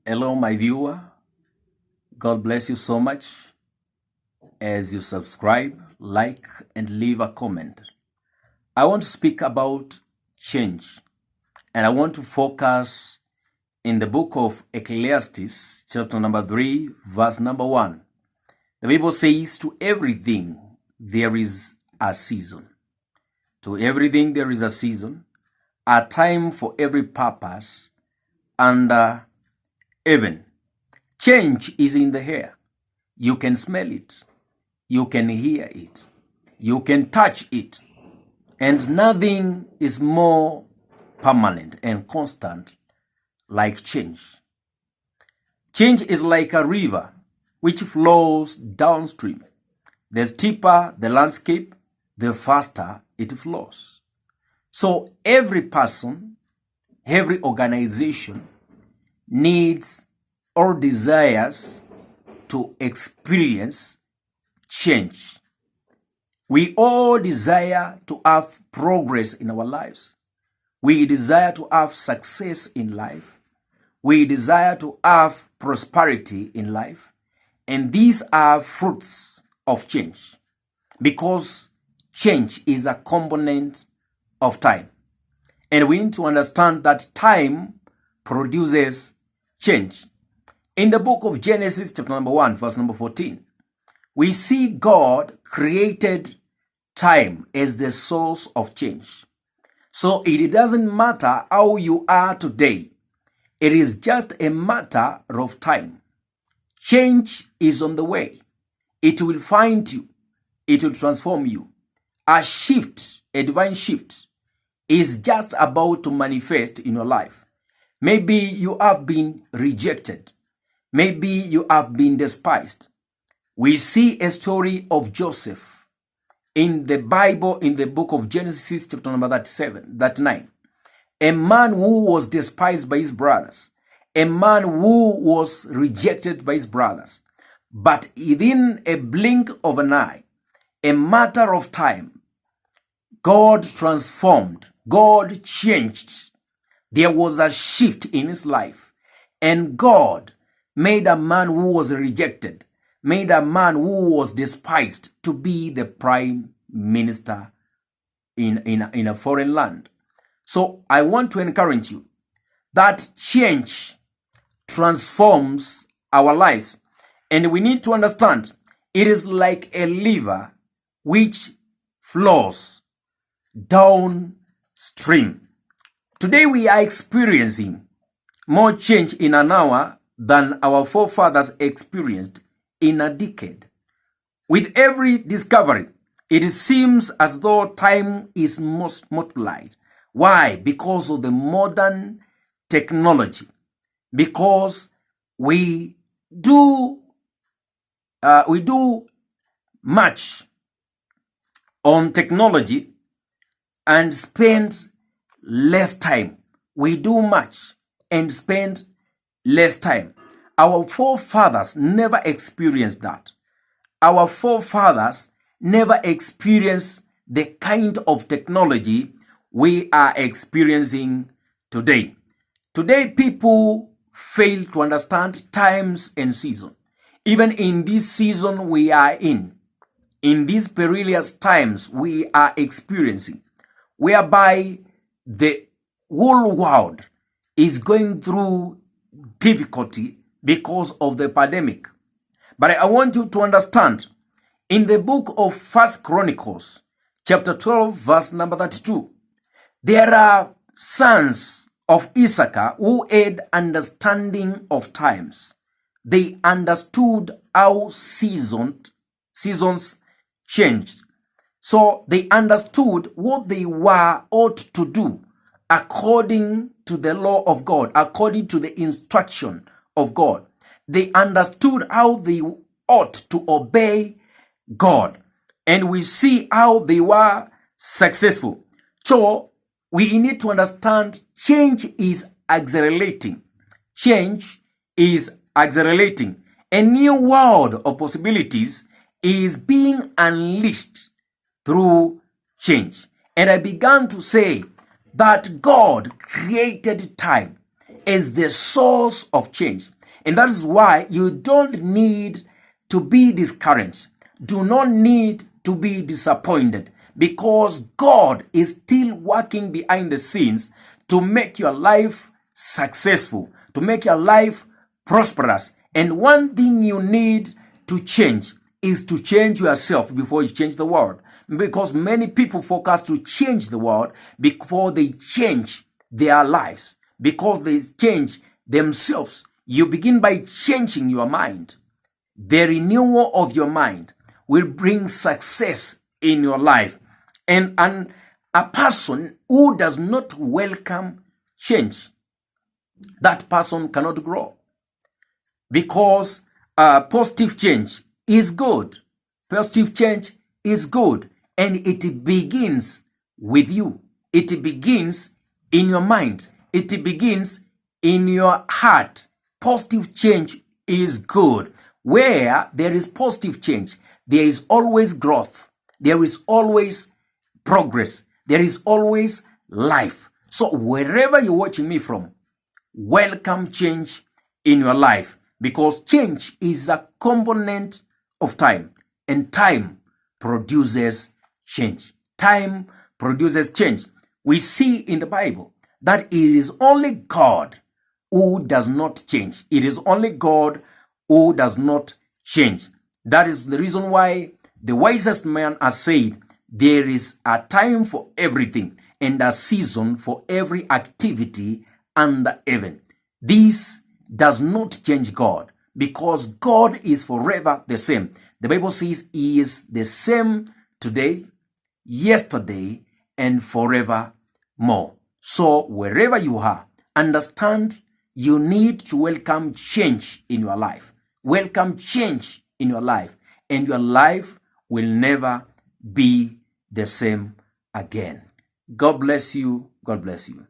Hello, my viewer. God bless you so much as you subscribe, like, and leave a comment. I want to speak about change, and I want to focus in the book of Ecclesiastes, chapter number 3, verse number 1. The Bible says, to everything there is a season. To everything there is a season, a time for every purpose under heaven. Change is in the air. You can smell it. You can hear it. You can touch it. And nothing is more permanent and constant like change. Change is like a river which flows downstream. The steeper the landscape, the faster it flows. So every person, every organization needs or desires to experience change. We all desire to have progress in our lives. We desire to have success in life. We desire to have prosperity in life. And these are fruits of change, because change is a component of time. And we need to understand that time produces change. In the book of Genesis, chapter number 1, verse number 14, we see God created time as the source of change. So it doesn't matter how you are today. It is just a matter of time. Change is on the way. It will find you. It will transform you. A shift, a divine shift, is just about to manifest in your life. Maybe you have been rejected. Maybe you have been despised. We see a story of Joseph in the Bible, in the book of Genesis, chapter number 39. A man who was despised by his brothers. A man who was rejected by his brothers. But within a blink of an eye, a matter of time, God transformed. God changed. There was a shift in his life. And God made a man who was rejected, made a man who was despised to be the prime minister in a foreign land. So I want to encourage you that change transforms our lives. And we need to understand it is like a river which flows downstream. Today we are experiencing more change in an hour than our forefathers experienced in a decade. With every discovery, it seems as though time is most multiplied. Why? Because of the modern technology. Because we do much on technology and spend less time. We do much and spend less time. Our forefathers never experienced that. Our forefathers never experienced the kind of technology we are experiencing today. Today, people fail to understand times and seasons. Even in this season we are in these perilous times we are experiencing, whereby the whole world is going through difficulty because of the pandemic. But I want you to understand, in the book of 1 Chronicles, chapter 12, verse number 32, there are sons of Issachar who had understanding of times. They understood how seasons changed. So they understood what they were ought to do according to the law of God, according to the instruction of God. They understood how they ought to obey God. And we see how they were successful. So we need to understand change is accelerating. Change is accelerating. A new world of possibilities is being unleashed through change. And I began to say that God created time as the source of change. And that is why you don't need to be discouraged. Do not need to be disappointed, because God is still working behind the scenes to make your life successful, to make your life prosperous. And one thing you need to change is to change yourself before you change the world. Because many people focus to change the world before they change their lives, because they change themselves. You begin by changing your mind. The renewal of your mind will bring success in your life. And a person who does not welcome change, that person cannot grow. Because positive change is good. Positive change is good. And it begins with you. It begins in your mind. It begins in your heart. Positive change is good. Where there is positive change, there is always growth. There is always progress. There is always life. So wherever you're watching me from, welcome change in your life, because change is a component of time, and time produces change. Time produces change. We see in the Bible that it is only God who does not change. It is only God who does not change. That is the reason why the wisest man has said, there is a time for everything and a season for every activity under heaven. This does not change God, because God is forever the same. The Bible says he is the same today, yesterday, and forevermore. So wherever you are, understand you need to welcome change in your life. Welcome change in your life, and your life will never be the same again. God bless you. God bless you.